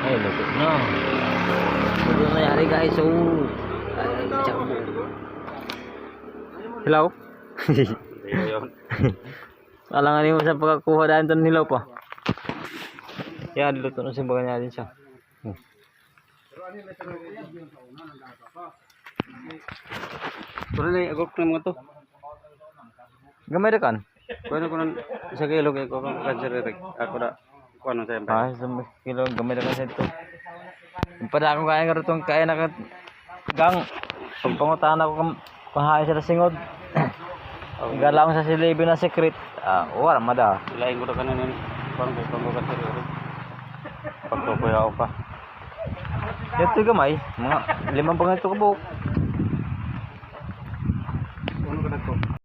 Ay, luto na. Luto na nangyari guys. Oh. Ay, tsaka. Hello? Alangan mo sa pagkakuha dahil ito nilaw pa. Yan, luto na simbagan niya din siya. Puro na agok na mga to. Gamay na kan? Kuha ko ng isa kilo kay ko kang kanserek. Ako na kuha na sa Ah, sa kilo gamay na kan sa ito. Pada ako kaya nga rito kaya na gang. Pagpangutaan ako kahain sila singod. Galaw sa silibi na secret. Ah, wala mada. Ilain ko na kanan panggo kanserek. Pagtukoy ako pa. Ito gamay, mga 5 pang ito kabuk.